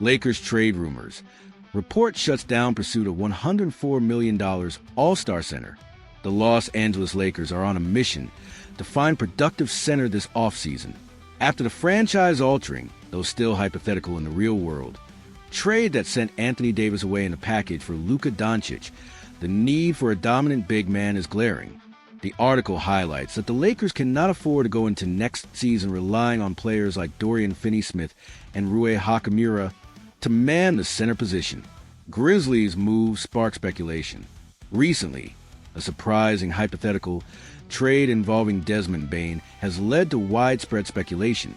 Lakers trade rumors. Report shuts down pursuit of $104 million All-Star center. The Los Angeles Lakers are on a mission to find productive center this offseason. After the franchise-altering, though still hypothetical in the real world, trade that sent Anthony Davis away in a package for Luka Doncic, the need for a dominant big man is glaring. The article highlights that the Lakers cannot afford to go into next season relying on players like Dorian Finney-Smith and Rui Hachimura to man the center position. Grizzlies' move sparked speculation. Recently, a surprising hypothetical trade involving Desmond Bane has led to widespread speculation.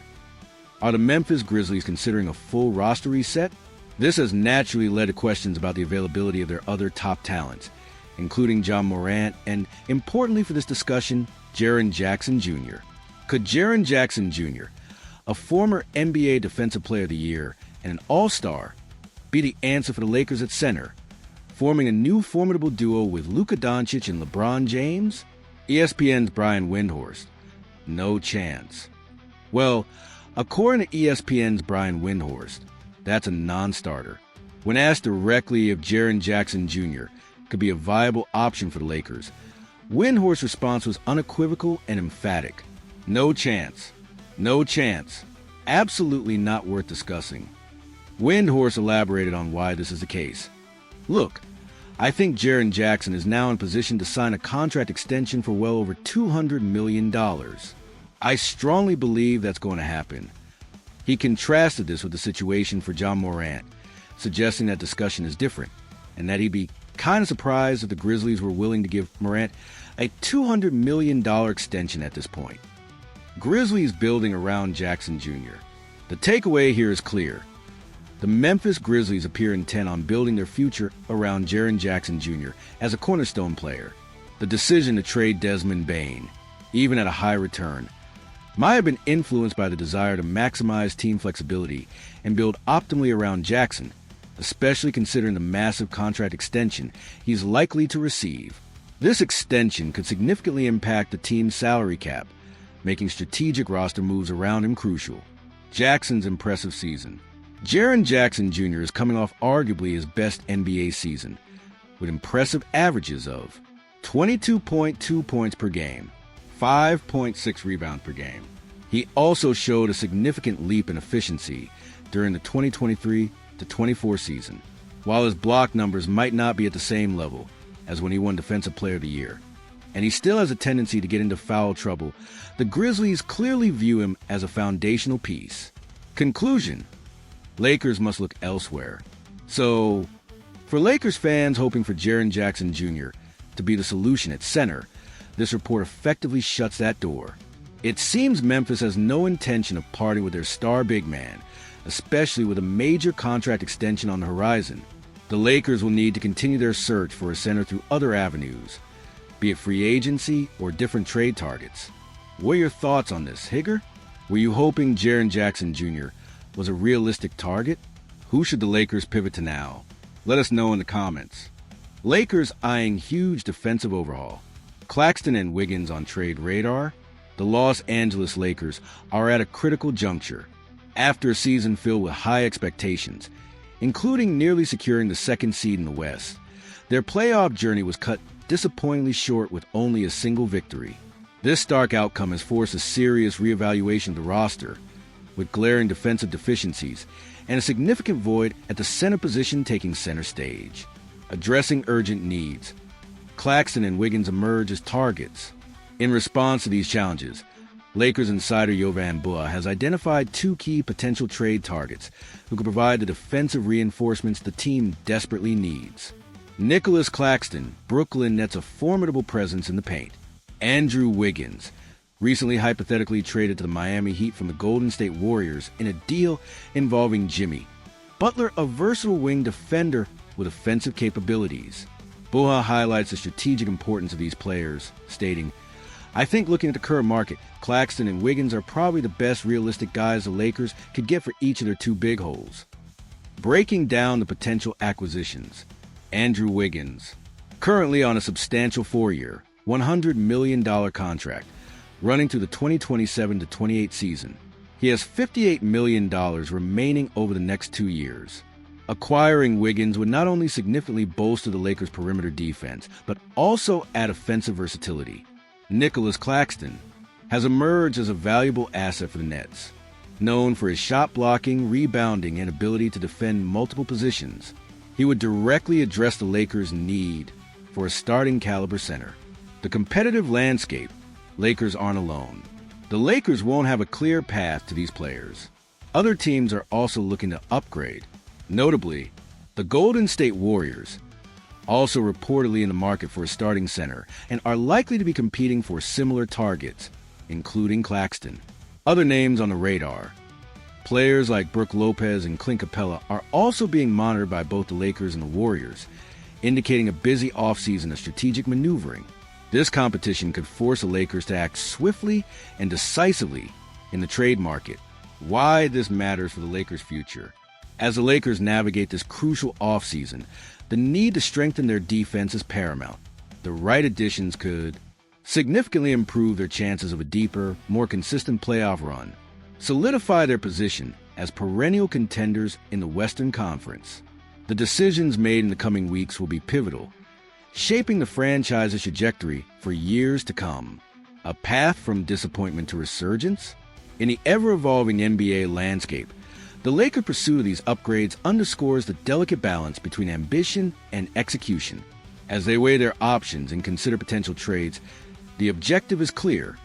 Are the Memphis Grizzlies considering a full roster reset? This has naturally led to questions about the availability of their other top talents, including Ja Morant and, importantly for this discussion, Jaren Jackson Jr. Could Jaren Jackson Jr., a former NBA Defensive Player of the Year and an All-Star, be the answer for the Lakers at center, forming a new formidable duo with Luka Doncic and LeBron James? ESPN's Brian Windhorst. No chance. Well, according to ESPN's Brian Windhorst, that's a non-starter. When asked directly if Jaren Jackson Jr. could be a viable option for the Lakers, Windhorst's response was unequivocal and emphatic. No chance. No chance. Absolutely not worth discussing. Windhorst elaborated on why this is the case. Look, I think Jaren Jackson is now in position to sign a contract extension for well over $200 million. I strongly believe that's going to happen. He contrasted this with the situation for Ja Morant, suggesting that discussion is different, and that he'd be kind of surprised if the Grizzlies were willing to give Morant a $200 million extension at this point. Grizzlies building around Jackson Jr. The takeaway here is clear. The Memphis Grizzlies appear intent on building their future around Jaren Jackson Jr. as a cornerstone player. The decision to trade Desmond Bane, even at a high return, might have been influenced by the desire to maximize team flexibility and build optimally around Jackson, especially considering the massive contract extension he's likely to receive. This extension could significantly impact the team's salary cap, making strategic roster moves around him crucial. Jackson's impressive season. Jaren Jackson Jr. is coming off arguably his best NBA season, with impressive averages of 22.2 points per game, 5.6 rebounds per game. He also showed a significant leap in efficiency during the 2023-24 season. While his block numbers might not be at the same level as when he won Defensive Player of the Year, and he still has a tendency to get into foul trouble, the Grizzlies clearly view him as a foundational piece. Conclusion: Lakers must look elsewhere. So, for Lakers fans hoping for Jaren Jackson Jr. to be the solution at center, this report effectively shuts that door. It seems Memphis has no intention of parting with their star big man, especially with a major contract extension on the horizon. The Lakers will need to continue their search for a center through other avenues, be it free agency or different trade targets. What are your thoughts on this, Higger? Were you hoping Jaren Jackson Jr. was a realistic target? Who should the Lakers pivot to now? Let us know in the comments. Lakers eyeing huge defensive overhaul. Claxton and Wiggins on trade radar. The Los Angeles Lakers are at a critical juncture. After a season filled with high expectations, including nearly securing the second seed in the West, their playoff journey was cut disappointingly short with only a single victory. This stark outcome has forced a serious reevaluation of the roster, with glaring defensive deficiencies and a significant void at the center position taking center stage. Addressing urgent needs, Claxton and Wiggins emerge as targets. In response to these challenges, Lakers insider Jovan Buha has identified two key potential trade targets who could provide the defensive reinforcements the team desperately needs. Nicholas Claxton, Brooklyn Nets a formidable presence in the paint. Andrew Wiggins, recently hypothetically traded to the Miami Heat from the Golden State Warriors in a deal involving Jimmy Butler, a versatile wing defender with offensive capabilities. Buha highlights the strategic importance of these players, stating, "I think looking at the current market, Claxton and Wiggins are probably the best realistic guys the Lakers could get for each of their two big holes." Breaking down the potential acquisitions, Andrew Wiggins, currently on a substantial 4-year, $100 million contract, running through the 2027-28 season. He has $58 million remaining over the next 2 years. Acquiring Wiggins would not only significantly bolster the Lakers' perimeter defense, but also add offensive versatility. Nicholas Claxton has emerged as a valuable asset for the Nets. Known for his shot blocking, rebounding, and ability to defend multiple positions, he would directly address the Lakers' need for a starting caliber center. The competitive landscape, Lakers aren't alone. The Lakers won't have a clear path to these players. Other teams are also looking to upgrade. Notably, the Golden State Warriors, also reportedly in the market for a starting center, and are likely to be competing for similar targets, including Claxton. Other names on the radar. Players like Brook Lopez and Clint Capella are also being monitored by both the Lakers and the Warriors, indicating a busy offseason of strategic maneuvering. This competition could force the Lakers to act swiftly and decisively in the trade market. Why this matters for the Lakers' future. As the Lakers navigate this crucial offseason, the need to strengthen their defense is paramount. The right additions could significantly improve their chances of a deeper, more consistent playoff run, solidify their position as perennial contenders in the Western Conference. The decisions made in the coming weeks will be pivotal, shaping the franchise's trajectory for years to come. A path from disappointment to resurgence? In the ever-evolving NBA landscape, the Lakers' pursuit of these upgrades underscores the delicate balance between ambition and execution. As they weigh their options and consider potential trades, the objective is clear.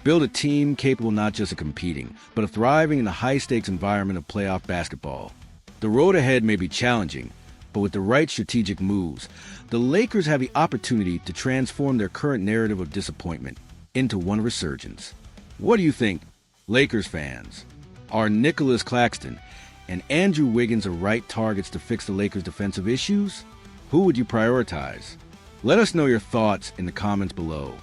Build a team capable not just of competing, but of thriving in the high-stakes environment of playoff basketball. The road ahead may be challenging, but with the right strategic moves, the Lakers have the opportunity to transform their current narrative of disappointment into one of resurgence. What do you think, Lakers fans? Are Nicholas Claxton and Andrew Wiggins the right targets to fix the Lakers' defensive issues? Who would you prioritize? Let us know your thoughts in the comments below.